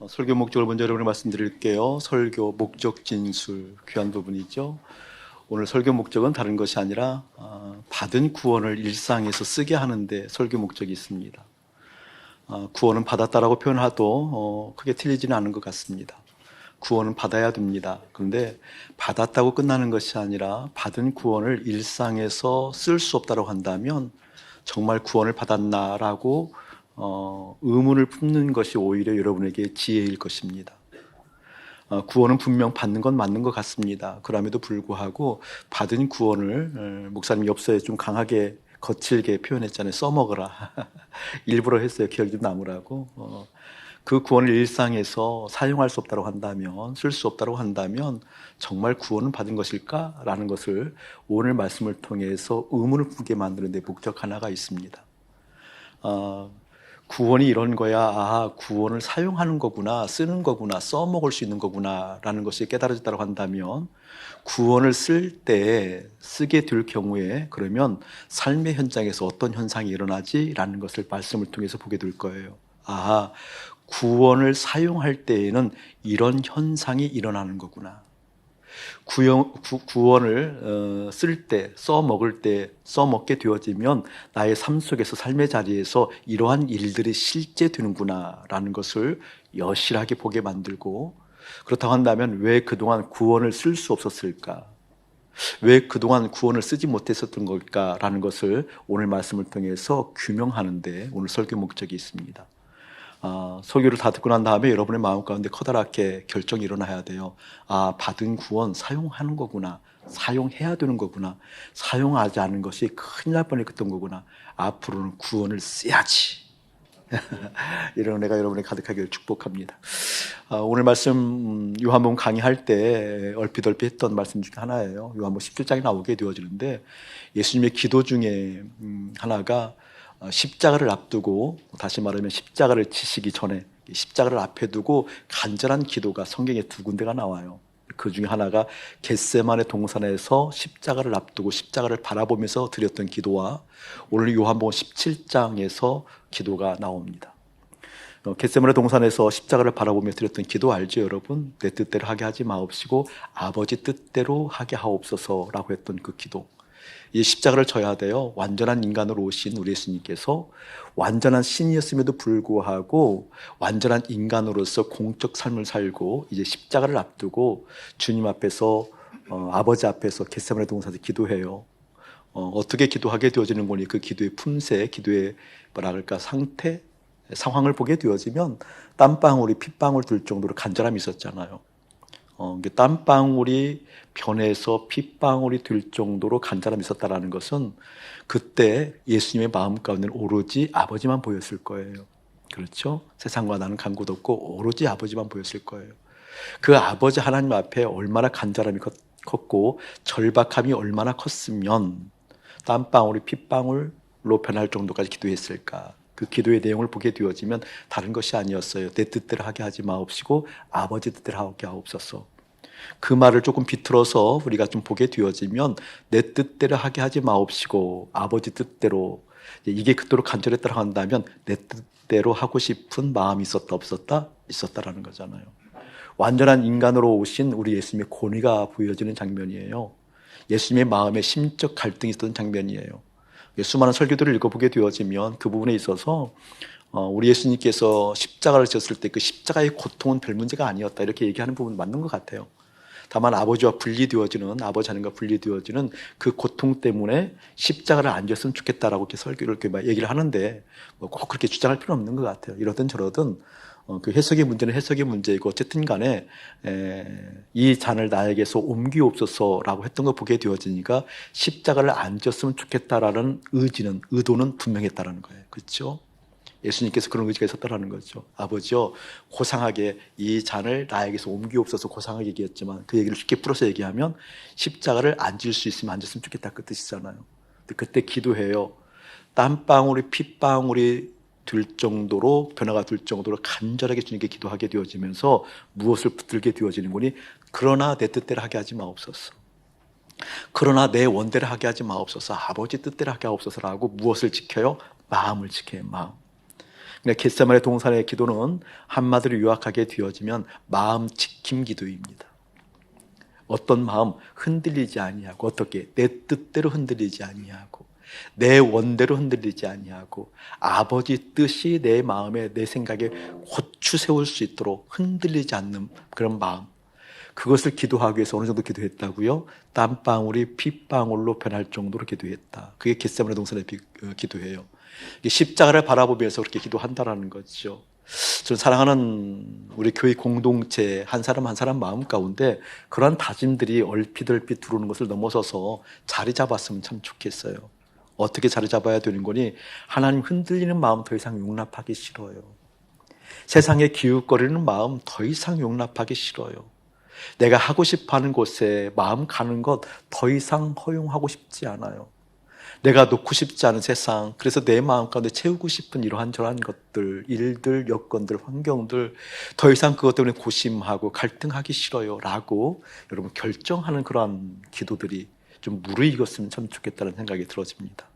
설교 목적을 먼저 여러분께 말씀드릴게요. 설교 목적 진술 귀한 부분이죠. 오늘 설교 목적은 다른 것이 아니라 받은 구원을 일상에서 쓰게 하는데 설교 목적이 있습니다. 구원은 받았다라고 표현하도 크게 틀리지는 않은 것 같습니다. 구원은 받아야 됩니다. 그런데 받았다고 끝나는 것이 아니라 받은 구원을 일상에서 쓸 수 없다고 한다면 정말 구원을 받았나라고 의문을 품는 것이 오히려 여러분에게 지혜일 것입니다. 구원은 분명 받는 건 맞는 것 같습니다. 그럼에도 불구하고 받은 구원을 목사님 엽서에 좀 강하게 거칠게 표현했잖아요. 써먹으라. 일부러 했어요. 기억이 좀 남으라고. 그 구원을 일상에서 사용할 수 없다고 한다면, 쓸 수 없다고 한다면 정말 구원을 받은 것일까라는 것을 오늘 말씀을 통해서 의문을 품게 만드는 데 목적 하나가 있습니다. 구원이 이런 거야. 구원을 사용하는 거구나, 쓰는 거구나, 써먹을 수 있는 거구나 라는 것이 깨달아졌다고 한다면 구원을 쓸 때 쓰게 될 경우에 그러면 삶의 현장에서 어떤 현상이 일어나지? 라는 것을 말씀을 통해서 보게 될 거예요. 구원을 사용할 때에는 이런 현상이 일어나는 거구나. 구원을 쓸 때, 써먹을 때, 써먹게 되어지면 나의 삶 속에서, 삶의 자리에서 이러한 일들이 실제 되는구나 라는 것을 여실하게 보게 만들고, 그렇다고 한다면 왜 그동안 구원을 쓸 수 없었을까? 왜 그동안 구원을 쓰지 못했었던 걸까라는 것을 오늘 말씀을 통해서 규명하는데 오늘 설교 목적이 있습니다. 설교를 다 듣고 난 다음에 여러분의 마음 가운데 커다랗게 결정이 일어나야 돼요. 받은 구원 사용하는 거구나. 사용해야 되는 거구나. 사용하지 않은 것이 큰일 날 뻔했던 거구나. 앞으로는 구원을 써야지. 이런 은혜가 여러분의 가득하기를 축복합니다. 오늘 말씀 요한복음 강의할 때 얼핏 했던 말씀 중에 하나예요. 요한복음 17장에 나오게 되어지는데 예수님의 기도 중에 하나가 십자가를 앞두고, 다시 말하면 십자가를 지시기 전에 십자가를 앞에 두고 간절한 기도가 성경에 두 군데가 나와요. 그 중에 하나가 겟세마네 동산에서 십자가를 앞두고 십자가를 바라보면서 드렸던 기도와 오늘 요한복음 17장에서 기도가 나옵니다. 겟세마네 동산에서 십자가를 바라보며 드렸던 기도 알죠, 여러분? 내 뜻대로 하게 하지 마옵시고 아버지 뜻대로 하게 하옵소서라고 했던 그 기도. 이 십자가를 져야 돼요. 완전한 인간으로 오신 우리 예수님께서 완전한 신이었음에도 불구하고 완전한 인간으로서 공적 삶을 살고 이제 십자가를 앞두고 주님 앞에서 아버지 앞에서 겟세마네 동산에서 기도해요. 어떻게 기도하게 되어지는 거니? 그 기도의 품새, 기도의 상태, 상황을 보게 되어지면 땀방울이 핏방울 들 정도로 간절함이 있었잖아요. 땀방울이 변해서 핏방울이 될 정도로 간절함이 있었다는 것은 그때 예수님의 마음 가운데는 오로지 아버지만 보였을 거예요. 그렇죠? 세상과 나는 간 곳 없고 오로지 아버지만 보였을 거예요. 그 아버지 하나님 앞에 얼마나 간절함이 컸고 절박함이 얼마나 컸으면 땀방울이 핏방울로 변할 정도까지 기도했을까? 그 기도의 내용을 보게 되어지면 다른 것이 아니었어요. 내 뜻대로 하게 하지 마옵시고 아버지 뜻대로 하게 하옵소서. 그 말을 조금 비틀어서 우리가 좀 보게 되어지면 내 뜻대로 하게 하지 마옵시고 아버지 뜻대로, 이게 그토록 간절했다고 한다면 내 뜻대로 하고 싶은 마음이 있었다 없었다? 있었다라는 거잖아요. 완전한 인간으로 오신 우리 예수님의 권위가 보여지는 장면이에요. 예수님의 마음에 심적 갈등이 있었던 장면이에요. 수많은 설교들을 읽어보게 되어지면 그 부분에 있어서 우리 예수님께서 십자가를 졌을 때 그 십자가의 고통은 별 문제가 아니었다 이렇게 얘기하는 부분 맞는 것 같아요. 다만 아버지와 분리되어지는, 아버지 하나님과 분리되어지는 그 고통 때문에 십자가를 안 졌으면 좋겠다라고 이렇게 설교를 이렇게 얘기를 하는데 꼭 그렇게 주장할 필요는 없는 것 같아요. 이러든 저러든 그 해석의 문제는 해석의 문제이고 어쨌든 간에 이 잔을 나에게서 옮기옵소서라고 했던 거 보게 되어지니까 십자가를 안 졌으면 좋겠다라는 의도는 분명했다라는 거예요. 그렇죠? 예수님께서 그런 의지가 있었다라는 거죠. 아버지요, 고상하게 이 잔을 나에게서 옮기옵소서, 고상하게 얘기했지만 그 얘기를 쉽게 풀어서 얘기하면 십자가를 안 질 수 있으면 안 졌으면 좋겠다 그 뜻이잖아요. 그때 기도해요. 땀방울이 핏방울이 될 정도로, 변화가 될 정도로 간절하게 주님께 기도하게 되어지면서 무엇을 붙들게 되어지는 거니? 그러나 내 뜻대로 하게 하지 마옵소서. 그러나 내 원대로 하게 하지 마옵소서. 아버지 뜻대로 하게 하옵소서라고 무엇을 지켜요? 마음을 지켜요. 마음. 근데 겟세마네 동산의 기도는 한마디로 요약하게 되어지면 마음 지킴 기도입니다. 어떤 마음 흔들리지 아니하고, 어떻게 내 뜻대로 흔들리지 아니하고, 내 원대로 흔들리지 아니하고, 아버지 뜻이 내 마음에, 내 생각에 고추 세울 수 있도록 흔들리지 않는 그런 마음, 그것을 기도하기 위해서 어느 정도 기도했다고요? 땀방울이 핏방울로 변할 정도로 기도했다. 그게 겟세마네 동산의 기도예요. 십자가를 바라보면서 그렇게 기도한다라는 거죠. 저는 사랑하는 우리 교회 공동체 한 사람 한 사람 마음 가운데 그러한 다짐들이 얼핏 들어오는 것을 넘어서서 자리 잡았으면 참 좋겠어요. 어떻게 자리 잡아야 되는 거니? 하나님 흔들리는 마음 더 이상 용납하기 싫어요. 세상에 기웃거리는 마음 더 이상 용납하기 싫어요. 내가 하고 싶어하는 곳에 마음 가는 것 더 이상 허용하고 싶지 않아요. 내가 놓고 싶지 않은 세상, 그래서 내 마음 가운데 채우고 싶은 이러한 저러한 것들, 일들, 여건들, 환경들, 더 이상 그것 때문에 고심하고 갈등하기 싫어요 라고 여러분 결정하는 그러한 기도들이 좀 무르익었으면 참 좋겠다는 생각이 들어집니다.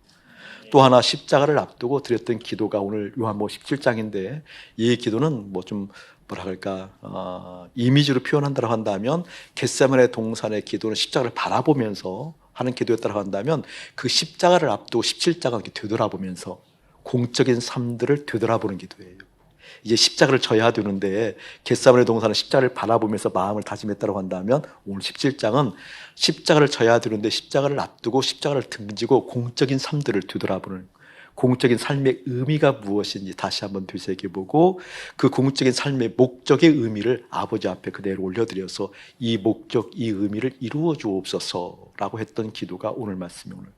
또 하나 십자가를 앞두고 드렸던 기도가 오늘 요한복음 17장인데, 이 기도는 뭐 좀 뭐라 그럴까, 이미지로 표현한다고 한다면 겟세마네 동산의 기도는 십자가를 바라보면서 하는 기도였다고 한다면, 그 십자가를 앞두고 17장을 이렇게 되돌아보면서 공적인 삶들을 되돌아보는 기도예요. 이제 십자가를 져야 되는데 겟세마네 동산은 십자가를 바라보면서 마음을 다짐했다고 한다면, 오늘 17장은 십자가를 져야 되는데 십자가를 앞두고 십자가를 등지고 공적인 삶들을 되돌아보는, 공적인 삶의 의미가 무엇인지 다시 한번 되새겨보고 그 공적인 삶의 목적의 의미를 아버지 앞에 그대로 올려드려서 이 목적, 이 의미를 이루어 주옵소서라고 했던 기도가 오늘 말씀입니다.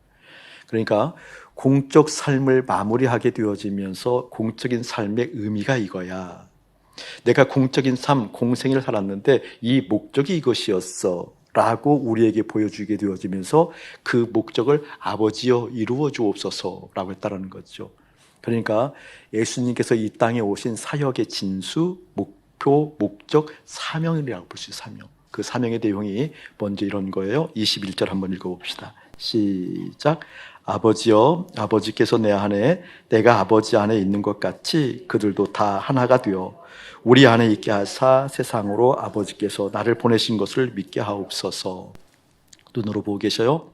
그러니까 공적 삶을 마무리하게 되어지면서 공적인 삶의 의미가 이거야. 내가 공적인 삶, 공생을 살았는데 이 목적이 이것이었어 라고 우리에게 보여주게 되어지면서 그 목적을 아버지여 이루어 주옵소서 라고 했다는 거죠. 그러니까 예수님께서 이 땅에 오신 사역의 진수, 목표, 목적, 사명이라고 볼 수 있어요. 사명. 그 사명의 내용이 먼저 이런 거예요. 21절 한번 읽어봅시다. 시작. 아버지여, 아버지께서 내 안에, 내가 아버지 안에 있는 것 같이 그들도 다 하나가 되어 우리 안에 있게 하사 세상으로 아버지께서 나를 보내신 것을 믿게 하옵소서. 눈으로 보고 계셔요?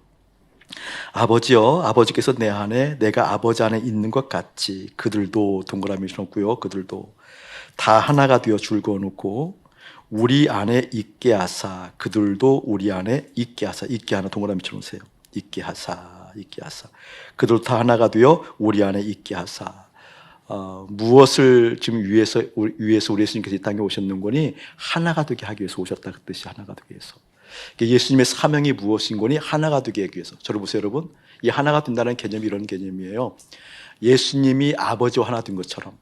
아버지여, 아버지께서 내 안에, 내가 아버지 안에 있는 것 같이 그들도, 동그라미 쳐놓고요, 그들도 다 하나가 되어 줄거 놓고 우리 안에 있게 하사 그들도 우리 안에 있게 하사, 있게 하나 동그라미 쳐놓으세요. 있게 하사, 있게 하사 그들도 다 하나가 되어 우리 안에 있게 하사. 무엇을 지금 위해서 우리 예수님께서 이 땅에 오셨는 거니? 하나가 되게 하기 위해서 오셨다. 그 뜻이 하나가 되기 위해서. 예수님의 사명이 무엇인 거니? 하나가 되게 하기 위해서. 저를 보세요, 여러분. 이 하나가 된다는 개념이 이런 개념이에요. 예수님이 아버지와 하나 된 것처럼,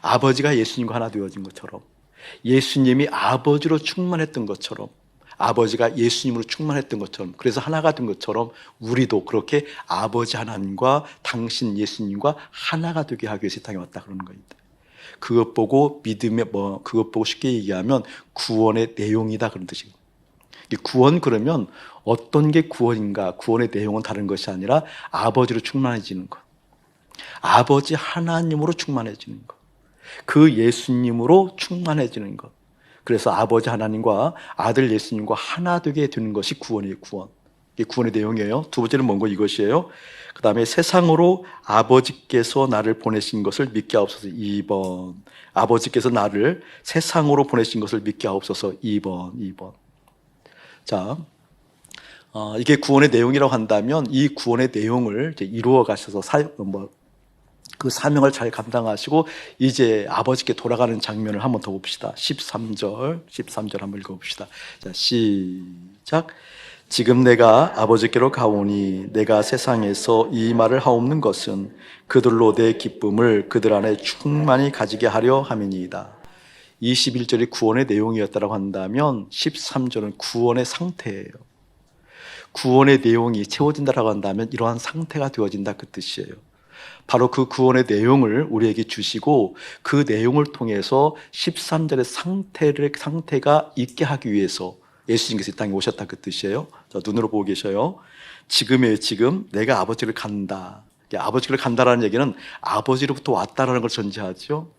아버지가 예수님과 하나 되어진 것처럼, 예수님이 아버지로 충만했던 것처럼, 아버지가 예수님으로 충만했던 것처럼, 그래서 하나가 된 것처럼 우리도 그렇게 아버지 하나님과 당신 예수님과 하나가 되게 하기 위해서 이 땅에 왔다 그러는 겁니다. 그것 보고 믿음의 그것 보고 쉽게 얘기하면 구원의 내용이다 그런 뜻이에요. 구원 그러면 어떤 게 구원인가? 구원의 내용은 다른 것이 아니라 아버지로 충만해지는 것, 아버지 하나님으로 충만해지는 것, 그 예수님으로 충만해지는 것. 그래서 아버지 하나님과 아들 예수님과 하나 되게 되는 것이 구원이에요. 구원. 이게 구원의 내용이에요. 두 번째는 뭔가 이것이에요. 그 다음에 세상으로 아버지께서 나를 보내신 것을 믿게 하옵소서. 2번. 아버지께서 나를 세상으로 보내신 것을 믿게 하옵소서. 2번. 자, 이게 구원의 내용이라고 한다면 이 구원의 내용을 이제 이루어 가셔서 그 사명을 잘 감당하시고 이제 아버지께 돌아가는 장면을 한번 더 봅시다. 13절 한번 읽어봅시다. 자, 시작. 지금 내가 아버지께로 가오니 내가 세상에서 이 말을 하옵는 것은 그들로 내 기쁨을 그들 안에 충만히 가지게 하려 함이니이다. 21절이 구원의 내용이었다고 한다면 13절은 구원의 상태예요. 구원의 내용이 채워진다고 한다면 이러한 상태가 되어진다 그 뜻이에요. 바로 그 구원의 내용을 우리에게 주시고 그 내용을 통해서 13절의 상태가 있게 하기 위해서 예수님께서 이 땅에 오셨다 그 뜻이에요. 자, 눈으로 보고 계셔요. 지금이에요. 지금 내가 아버지를 간다. 아버지께로 간다라는 얘기는 아버지로부터 왔다라는 걸 전제하죠.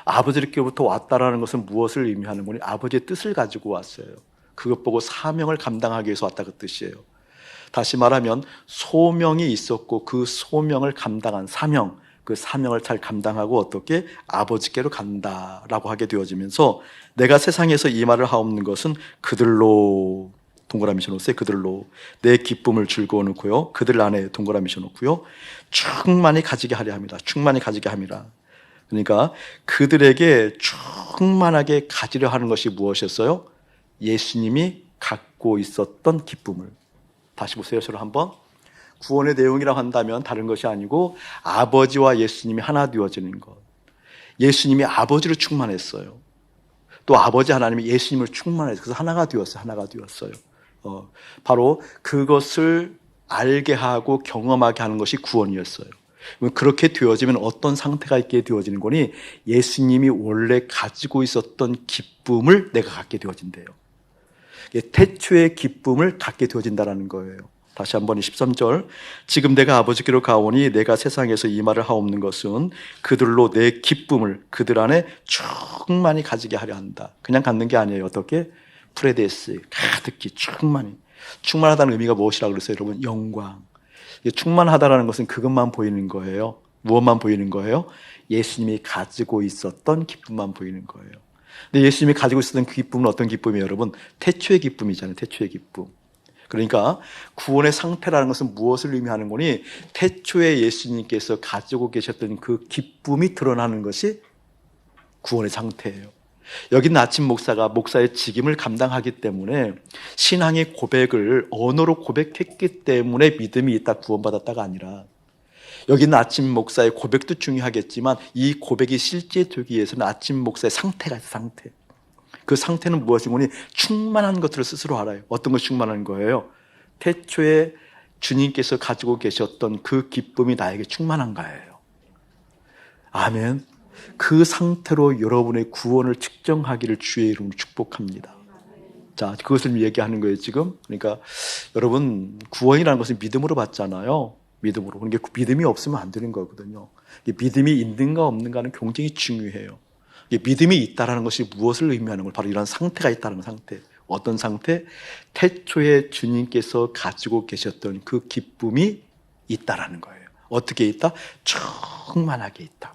아버지께로부터 왔다라는 것은 무엇을 의미하는 거니? 아버지의 뜻을 가지고 왔어요. 그것 보고 사명을 감당하기 위해서 왔다 그 뜻이에요. 다시 말하면 소명이 있었고 그 소명을 감당한 사명, 그 사명을 잘 감당하고 어떻게 아버지께로 간다라고 하게 되어지면서 내가 세상에서 이 말을 하옵는 것은 그들로 동그라미 쳐놓으세요. 그들로 내 기쁨을 즐거워 놓고요. 그들 안에 동그라미 쳐놓고요. 충만히 가지게 하려 합니다. 충만히 가지게 합니다. 그러니까 그들에게 충만하게 가지려 하는 것이 무엇이었어요? 예수님이 갖고 있었던 기쁨을. 다시 보세요. 저를 한번. 구원의 내용이라고 한다면 다른 것이 아니고 아버지와 예수님이 하나 되어지는 것. 예수님이 아버지로 충만했어요. 또 아버지 하나님이 예수님을 충만했어요. 그래서 하나가 되었어요. 하나가 되었어요. 바로 그것을 알게 하고 경험하게 하는 것이 구원이었어요. 그렇게 되어지면 어떤 상태가 있게 되어지는 거니? 예수님이 원래 가지고 있었던 기쁨을 내가 갖게 되어진대요. 태초의 기쁨을 갖게 되어진다는 거예요. 다시 한번 13절. 지금 내가 아버지께로 가오니 내가 세상에서 이 말을 하옵는 것은 그들로 내 기쁨을 그들 안에 충만히 가지게 하려 한다. 그냥 갖는 게 아니에요. 어떻게? 프레데스, 가득히 충만히. 충만하다는 의미가 무엇이라고 그랬어요, 여러분? 영광. 충만하다라는 것은 그것만 보이는 거예요. 무엇만 보이는 거예요? 예수님이 가지고 있었던 기쁨만 보이는 거예요. 근데 예수님이 가지고 있었던 그 기쁨은 어떤 기쁨이에요, 여러분? 태초의 기쁨이잖아요. 태초의 기쁨. 그러니까 구원의 상태라는 것은 무엇을 의미하는 거니? 태초에 예수님께서 가지고 계셨던 그 기쁨이 드러나는 것이 구원의 상태예요. 여기 있는 아침 목사가 목사의 직임을 감당하기 때문에 신앙의 고백을 언어로 고백했기 때문에 믿음이 있다, 구원받았다가 아니라, 여기 있는 아침 목사의 고백도 중요하겠지만 이 고백이 실제 되기 위해서는 아침 목사의 상태가 있어요. 상태. 그 상태는 무엇인 거니? 충만한 것들을 스스로 알아요. 어떤 것이 충만한 거예요? 태초에 주님께서 가지고 계셨던 그 기쁨이 나에게 충만한 거예요. 아멘. 그 상태로 여러분의 구원을 측정하기를 주의 이름으로 축복합니다. 자, 그것을 얘기하는 거예요, 지금. 그러니까 여러분, 구원이라는 것은 믿음으로 받잖아요. 믿음으로. 그러니까 믿음이 없으면 안 되는 거거든요. 믿음이 있는가 없는가는 굉장히 중요해요. 믿음이 있다는 것이 무엇을 의미하는 걸? 바로 이런 상태가 있다는 상태. 어떤 상태? 태초에 주님께서 가지고 계셨던 그 기쁨이 있다라는 거예요. 어떻게 있다? 충만하게 있다.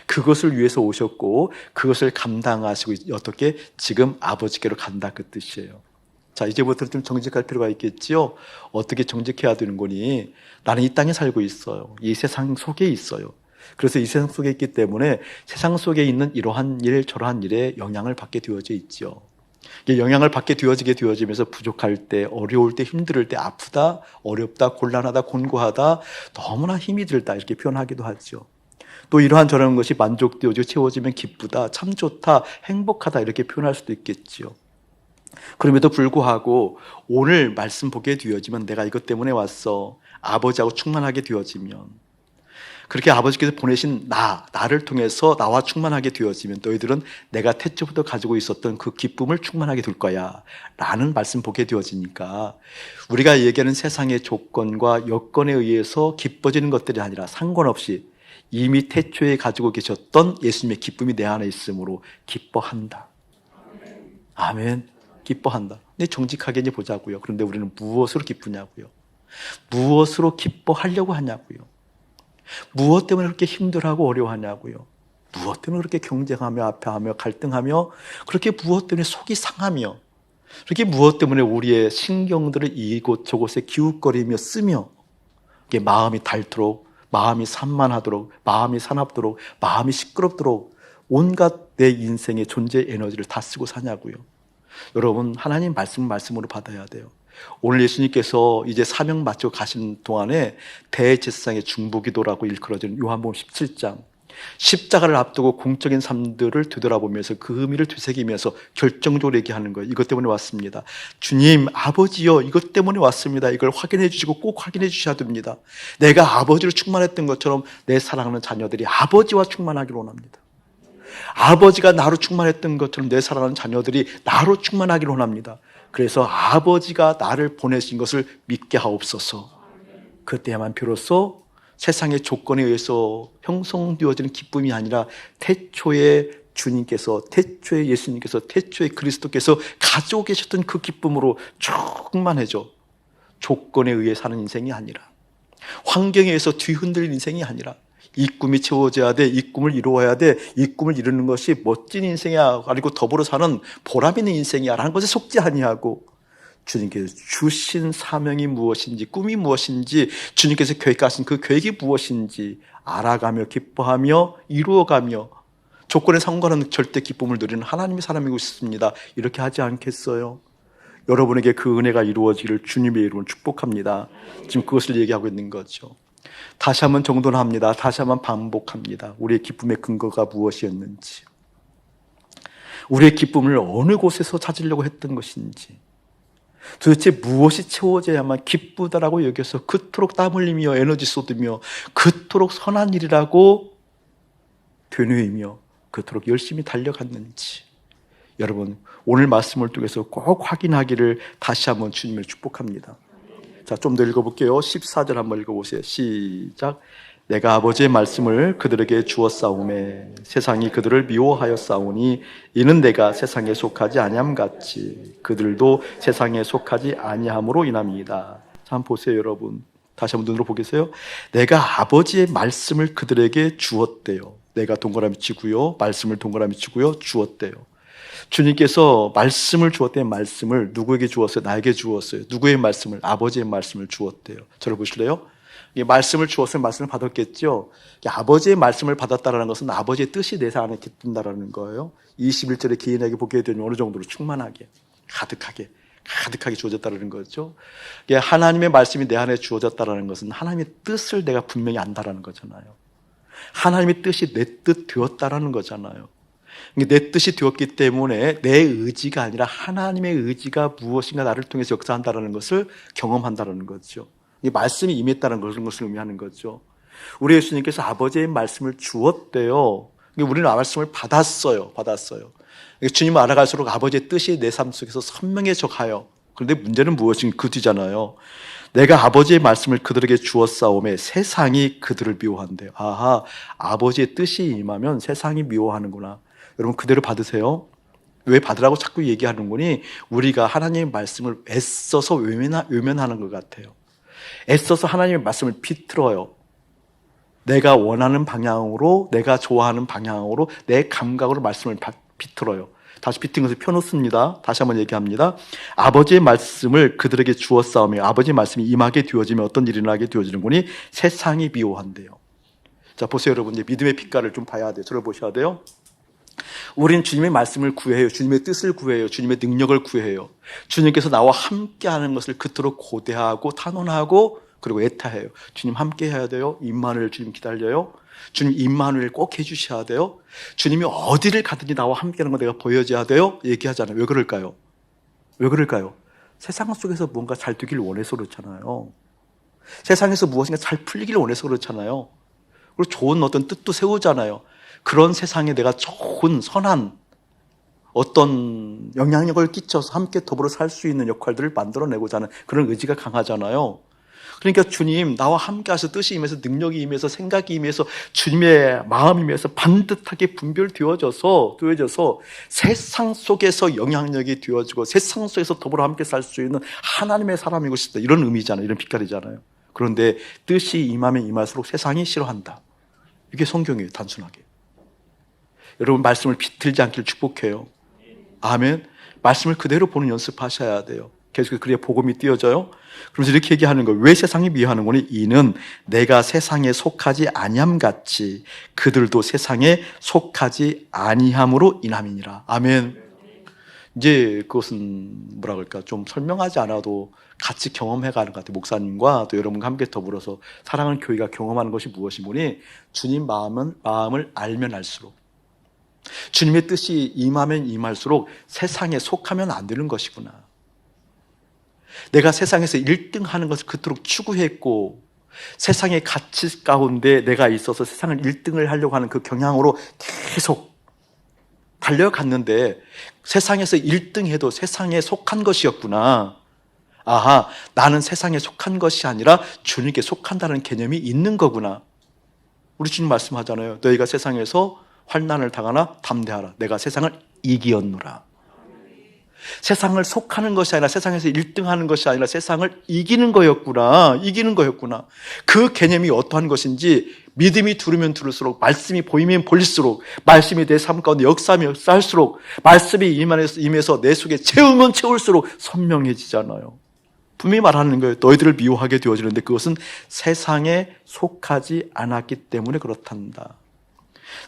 그것을 위해서 오셨고 그것을 감당하시고 어떻게 지금 아버지께로 간다, 그 뜻이에요. 자, 이제부터는 좀 정직할 필요가 있겠지요. 어떻게 정직해야 되는 거니? 나는 이 땅에 살고 있어요. 이 세상 속에 있어요. 그래서 이 세상 속에 있기 때문에 세상 속에 있는 이러한 일 저러한 일에 영향을 받게 되어져 있죠. 영향을 받게 되어지면서 부족할 때, 어려울 때, 힘들 때, 아프다, 어렵다, 곤란하다, 곤고하다, 너무나 힘이 들다 이렇게 표현하기도 하죠. 또 이러한 저러한 것이 만족되어지고 채워지면 기쁘다, 참 좋다, 행복하다 이렇게 표현할 수도 있겠지요. 그럼에도 불구하고 오늘 말씀 보게 되어지면 내가 이것 때문에 왔어, 아버지하고 충만하게 되어지면, 그렇게 아버지께서 보내신 나를 통해서 나와 충만하게 되어지면 너희들은 내가 태초부터 가지고 있었던 그 기쁨을 충만하게 될 거야 라는 말씀 보게 되어지니까, 우리가 얘기하는 세상의 조건과 여건에 의해서 기뻐지는 것들이 아니라 상관없이 이미 태초에 가지고 계셨던 예수님의 기쁨이 내 안에 있으므로 기뻐한다. 아멘. 기뻐한다. 근데 정직하게 이제 보자고요. 그런데 우리는 무엇으로 기쁘냐고요? 무엇으로 기뻐하려고 하냐고요? 무엇 때문에 그렇게 힘들어하고 어려워하냐고요? 무엇 때문에 그렇게 경쟁하며 아파하며 갈등하며, 그렇게 무엇 때문에 속이 상하며, 그렇게 무엇 때문에 우리의 신경들을 이곳저곳에 기웃거리며 쓰며, 이게 마음이 닳도록, 마음이 산만하도록, 마음이 사납도록, 마음이 시끄럽도록 온갖 내 인생의 존재 에너지를 다 쓰고 사냐고요? 여러분, 하나님 말씀으로 받아야 돼요. 오늘 예수님께서 이제 사명 마치고 가신 동안에 대제사장의 중보기도라고 일컬어지는 요한복음 17장, 십자가를 앞두고 공적인 삶들을 되돌아보면서 그 의미를 되새기면서 결정적으로 얘기하는 거예요. 이것 때문에 왔습니다. 주님, 아버지요, 이것 때문에 왔습니다. 이걸 확인해 주시고 꼭 확인해 주셔야 됩니다. 내가 아버지로 충만했던 것처럼 내 사랑하는 자녀들이 아버지와 충만하기를 원합니다. 아버지가 나로 충만했던 것처럼 내 사랑하는 자녀들이 나로 충만하기를 원합니다. 그래서 아버지가 나를 보내신 것을 믿게 하옵소서. 그때야만 비로소 세상의 조건에 의해서 형성되어지는 기쁨이 아니라 태초에 주님께서, 태초에 예수님께서, 태초에 그리스도께서 가지고 계셨던 그 기쁨으로 충만해져. 조건에 의해 사는 인생이 아니라, 환경에 의해서 뒤흔들린 인생이 아니라, 이 꿈이 채워져야 돼, 이 꿈을 이루어야 돼, 이 꿈을 이루는 것이 멋진 인생이야, 그리고 더불어 사는 보람 있는 인생이야 라는 것에 속지 아니하고, 주님께서 주신 사명이 무엇인지, 꿈이 무엇인지, 주님께서 계획하신 그 계획이 무엇인지 알아가며 기뻐하며 이루어가며 조건에 상관없는 절대 기쁨을 누리는 하나님의 사람이고 싶습니다. 이렇게 하지 않겠어요? 여러분에게 그 은혜가 이루어지기를 주님의 이름으로 축복합니다. 지금 그것을 얘기하고 있는 거죠. 다시 한번 정돈합니다. 다시 한번 반복합니다. 우리의 기쁨의 근거가 무엇이었는지, 우리의 기쁨을 어느 곳에서 찾으려고 했던 것인지, 도대체 무엇이 채워져야만 기쁘다라고 여겨서 그토록 땀 흘리며 에너지 쏟으며 그토록 선한 일이라고 되뇌이며 그토록 열심히 달려갔는지, 여러분 오늘 말씀을 통해서 꼭 확인하기를 다시 한번 주님을 축복합니다. 자, 좀 더 읽어볼게요. 14절 한번 읽어보세요. 시작. 내가 아버지의 말씀을 그들에게 주었사오매 세상이 그들을 미워하였사오니 이는 내가 세상에 속하지 아니함같이 그들도 세상에 속하지 아니함으로 인함이다. 자, 한번 보세요. 여러분 다시 한번 눈으로 보겠어요. 내가 아버지의 말씀을 그들에게 주었대요. 내가 동그라미 치고요, 말씀을 동그라미 치고요, 주었대요. 주님께서 말씀을 주었대요. 말씀을 누구에게 주었어요? 나에게 주었어요. 누구의 말씀을? 아버지의 말씀을 주었대요. 저를 보실래요? 말씀을 주었으면 말씀을 받았겠죠. 아버지의 말씀을 받았다는 것은 아버지의 뜻이 내 안에 깃든다는 거예요. 21절에 개인에게 보게 되면 어느 정도로 충만하게, 가득하게 주어졌다는 거죠. 하나님의 말씀이 내 안에 주어졌다는 것은 하나님의 뜻을 내가 분명히 안다라는 거잖아요. 하나님의 뜻이 내 뜻 되었다라는 거잖아요. 내 뜻이 되었기 때문에 내 의지가 아니라 하나님의 의지가 무엇인가 나를 통해서 역사한다는 것을 경험한다는 거죠. 이 말씀이 임했다는 것을 의미하는 거죠. 우리 예수님께서 아버지의 말씀을 주었대요. 우리는 말씀을 받았어요. 주님을 알아갈수록 아버지의 뜻이 내 삶 속에서 선명해져 가요. 그런데 문제는 무엇인가 그 뒤잖아요. 내가 아버지의 말씀을 그들에게 주었사오매 세상이 그들을 미워한대요. 아하, 아버지의 뜻이 임하면 세상이 미워하는구나. 여러분 그대로 받으세요. 왜 받으라고 자꾸 얘기하는 거니? 우리가 하나님의 말씀을 애써서 외면하는 것 같아요. 애써서 하나님의 말씀을 비틀어요. 내가 원하는 방향으로, 내가 좋아하는 방향으로, 내 감각으로 말씀을 비틀어요. 다시 비튼 것을 펴놓습니다. 다시 한번 얘기합니다. 아버지의 말씀을 그들에게 주었사오며 아버지의 말씀이 임하게 되어지면 어떤 일이 나게 되어지는 거니? 세상이 미워한대요. 자, 보세요 여러분. 이제 믿음의 빛깔을 좀 봐야 돼요. 저를 보셔야 돼요. 우리는 주님의 말씀을 구해요. 주님의 뜻을 구해요. 주님의 능력을 구해요. 주님께서 나와 함께하는 것을 그토록 고대하고 탄원하고 그리고 애타해요. 주님 함께 해야 돼요. 임마누엘 주님 기다려요. 주님 임마누엘 꼭 해주셔야 돼요. 주님이 어디를 가든지 나와 함께하는 거 내가 보여줘야 돼요. 얘기하잖아요. 왜 그럴까요? 세상 속에서 뭔가 잘 되길 원해서 그렇잖아요. 세상에서 무엇인가 잘 풀리길 원해서 그렇잖아요. 그리고 좋은 어떤 뜻도 세우잖아요. 그런 세상에 내가 좋은 선한 어떤 영향력을 끼쳐서 함께 더불어 살 수 있는 역할들을 만들어내고자 하는 그런 의지가 강하잖아요. 그러니까 주님 나와 함께 하셔서 뜻이 임해서 능력이 임해서 생각이 임해서 주님의 마음이 임해서 반듯하게 분별되어져서 세상 속에서 영향력이 되어지고 세상 속에서 더불어 함께 살 수 있는 하나님의 사람이고 싶다. 이런 의미잖아요. 이런 빛깔이잖아요. 그런데 뜻이 임하면 임할수록 세상이 싫어한다. 이게 성경이에요. 단순하게. 여러분 말씀을 비틀지 않기를 축복해요. 아멘. 말씀을 그대로 보는 연습하셔야 돼요. 계속해서 그래야 복음이 띄어져요. 그러면서 이렇게 얘기하는 거예요. 왜 세상이 미워하는 거니? 이는 내가 세상에 속하지 아니함같이 그들도 세상에 속하지 아니함으로 인함이니라. 아멘. 이제 그것은 뭐라 그럴까 좀 설명하지 않아도 같이 경험해가는 것 같아요. 목사님과 또 여러분과 함께 더불어서 사랑하는 교회가 경험하는 것이 무엇이 뭐니? 주님 마음을 알면 알수록 주님의 뜻이 임하면 임할수록 세상에 속하면 안 되는 것이구나. 내가 세상에서 1등 하는 것을 그토록 추구했고 세상의 가치 가운데 내가 있어서 세상을 1등을 하려고 하는 그 경향으로 계속 달려갔는데 세상에서 1등 해도 세상에 속한 것이었구나. 아하, 나는 세상에 속한 것이 아니라 주님께 속한다는 개념이 있는 거구나. 우리 주님 말씀하잖아요. 너희가 세상에서 환난을 당하나 담대하라. 내가 세상을 이기었노라. 세상을 속하는 것이 아니라 세상에서 1등하는 것이 아니라 세상을 이기는 거였구나. 이기는 거였구나. 그 개념이 어떠한 것인지 믿음이 들으면 들을수록, 말씀이 보이면 볼수록, 말씀이 내 삶 가운데 역사하면 역사할수록, 말씀이 임해서 내 속에 채우면 채울수록 선명해지잖아요. 분명히 말하는 거예요. 너희들을 미워하게 되어지는데 그것은 세상에 속하지 않았기 때문에 그렇단다.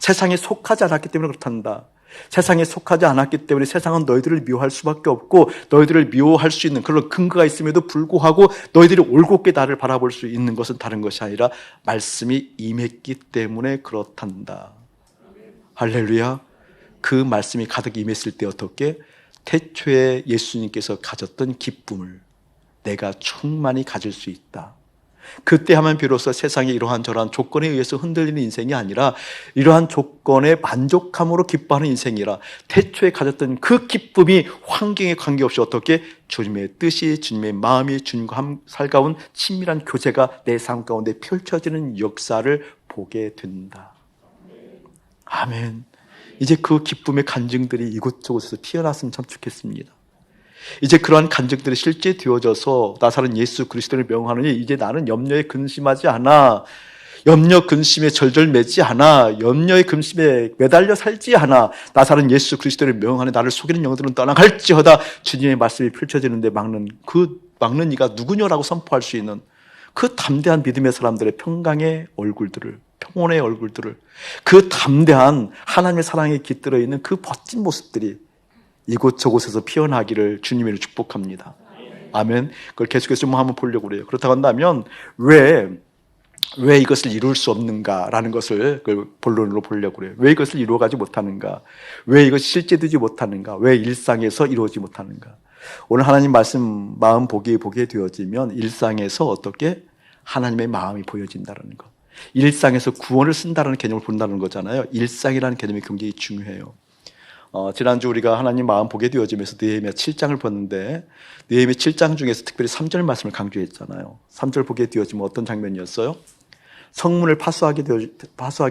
세상에 속하지 않았기 때문에 그렇단다. 세상에 속하지 않았기 때문에 세상은 너희들을 미워할 수밖에 없고 너희들을 미워할 수 있는 그런 근거가 있음에도 불구하고 너희들이 올곧게 나를 바라볼 수 있는 것은 다른 것이 아니라 말씀이 임했기 때문에 그렇단다. 할렐루야. 그 말씀이 가득 임했을 때 어떻게? 태초에 예수님께서 가졌던 기쁨을 내가 충만히 가질 수 있다. 그때 하면 비로소 세상에 이러한 저러한 조건에 의해서 흔들리는 인생이 아니라 이러한 조건에 만족함으로 기뻐하는 인생이라 태초에 가졌던 그 기쁨이 환경에 관계없이 어떻게 주님의 뜻이 주님의 마음이 주님과 살가운 친밀한 교제가 내 삶 가운데 펼쳐지는 역사를 보게 된다. 아멘. 이제 그 기쁨의 간증들이 이곳저곳에서 피어났으면 참 좋겠습니다. 이제 그러한 간증들이 실제 되어져서 나사는 예수 그리스도를 명하느니 이제 나는 염려에 근심하지 않아. 염려 근심에 절절매지 않아. 염려의 근심에 매달려 살지 않아. 나사는 예수 그리스도를 명하니 나를 속이는 영들은 떠나갈지어다. 주님의 말씀이 펼쳐지는데 막는 이가 누구냐라고 선포할 수 있는 그 담대한 믿음의 사람들의 평강의 얼굴들을, 평온의 얼굴들을, 그 담대한 하나님의 사랑에 깃들어 있는 그 멋진 모습들이 이곳저곳에서 피어나기를 주님으로 축복합니다. 아멘. 그걸 계속해서 좀 한번 보려고 그래요. 그렇다고 한다면 왜 이것을 이룰 수 없는가라는 것을 본론으로 보려고 그래요. 왜 이것을 이루어가지 못하는가? 왜 이것이 실제되지 못하는가? 왜 일상에서 이루어지지 못하는가? 오늘 하나님 말씀 마음 보게 되어지면 일상에서 어떻게 하나님의 마음이 보여진다는 것. 일상에서 구원을 쓴다는 개념을 본다는 거잖아요. 일상이라는 개념이 굉장히 중요해요. 지난주 우리가 하나님 마음 보게 되어지면서 느헤미야 7장을 봤는데 느헤미야 7장 중에서 특별히 3절 말씀을 강조했잖아요. 3절 보게 되어지면 어떤 장면이었어요? 성문을 파수하게